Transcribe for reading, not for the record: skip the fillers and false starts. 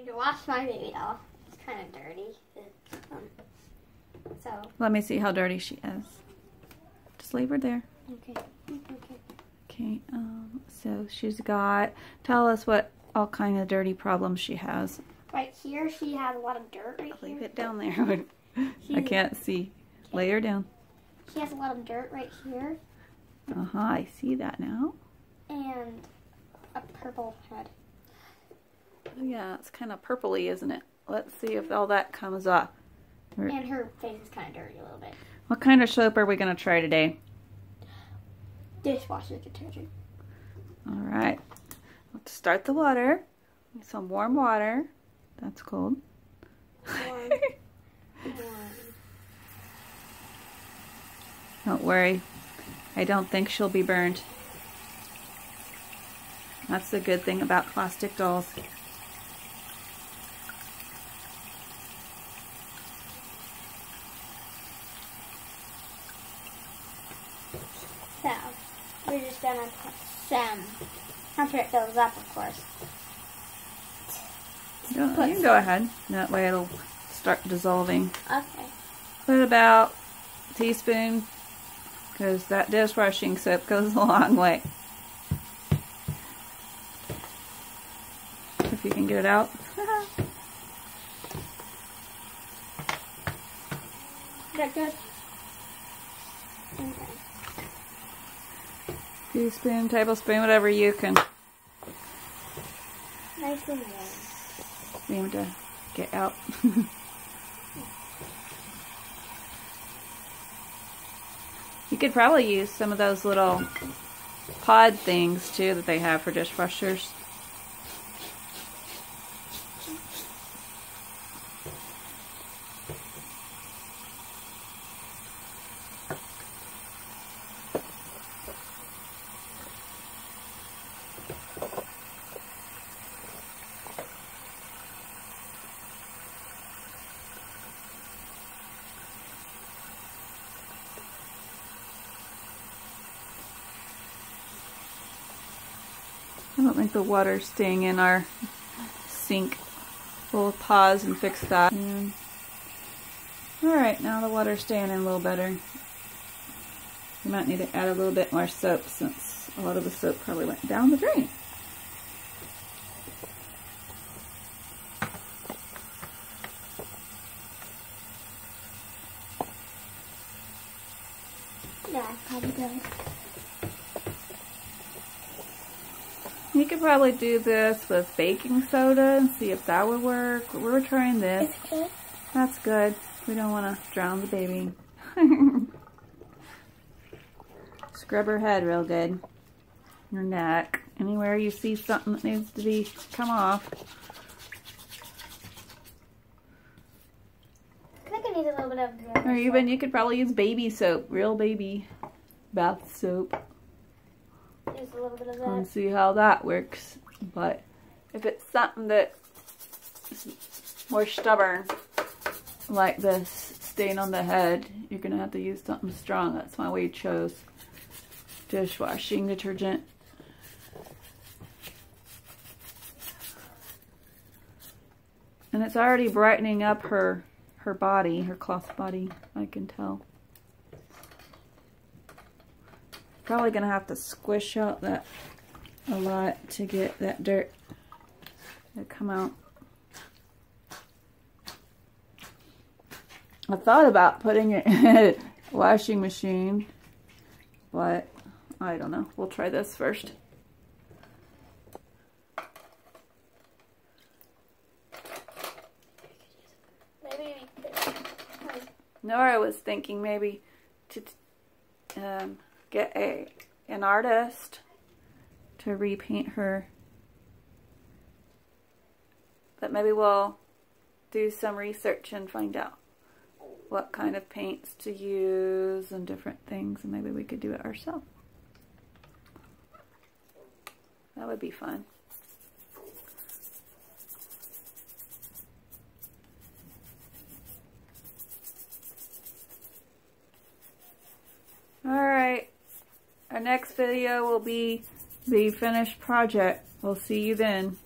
to wash my baby doll. It's kind of dirty. So. Let me see how dirty she is. Just leave her there. Okay. Okay. So she's got. Tell us what all kind of dirty problems she has. Right here, she has a lot of dirt. Right here. Leave it down there. I can't see. Lay her down. She has a lot of dirt right here. I see that now. And a purple head. Yeah, it's kind of purpley, isn't it? Let's see if all that comes off. And her face is kind of dirty a little bit. What kind of soap are we going to try today? Dishwasher detergent. All right. Let's start the water. Some warm water. That's cold. Warm. Don't worry. I don't think she'll be burned. That's the good thing about plastic dolls. So, we're just gonna put some after it fills up, of course. You can go ahead. That way it'll start dissolving. Okay. Put about a teaspoon, because that dishwashing soap goes a long way. If you can get it out. Is that good? Okay. Teaspoon, tablespoon, whatever you can Nice and warm. seem to get out. You could probably use some of those little pod things too that they have for dishwashers. I don't think the water's staying in our sink. We'll pause and fix that. Alright, now the water's staying in a little better. You might need to add a little bit more soap since a lot of the soap probably went down the drain. Yeah, probably good. You could probably do this with baking soda and see if that would work. We're trying this. It's good. That's good. We don't want to drown the baby. Scrub her head real good. Your neck. Anywhere you see something that needs to be come off. I think I need a little bit of Or even you could probably use baby soap. Real baby bath soap. Use a little bit of And that. see how that works. But if it's something that is more stubborn, like this stain on the head, you're going to have to use something strong. That's why we chose dishwashing detergent. And it's already brightening up her body, her cloth body, I can tell. Probably going to have to squish out that a lot to get that dirt to come out. I thought about putting it in a washing machine, but I don't know. We'll try this first. Maybe Nora was thinking maybe to get an artist to repaint her. But maybe we'll do some research and find out what kind of paints to use and different things, and maybe we could do it ourselves. That would be fun. Alright, our next video will be the finished project. We'll see you then.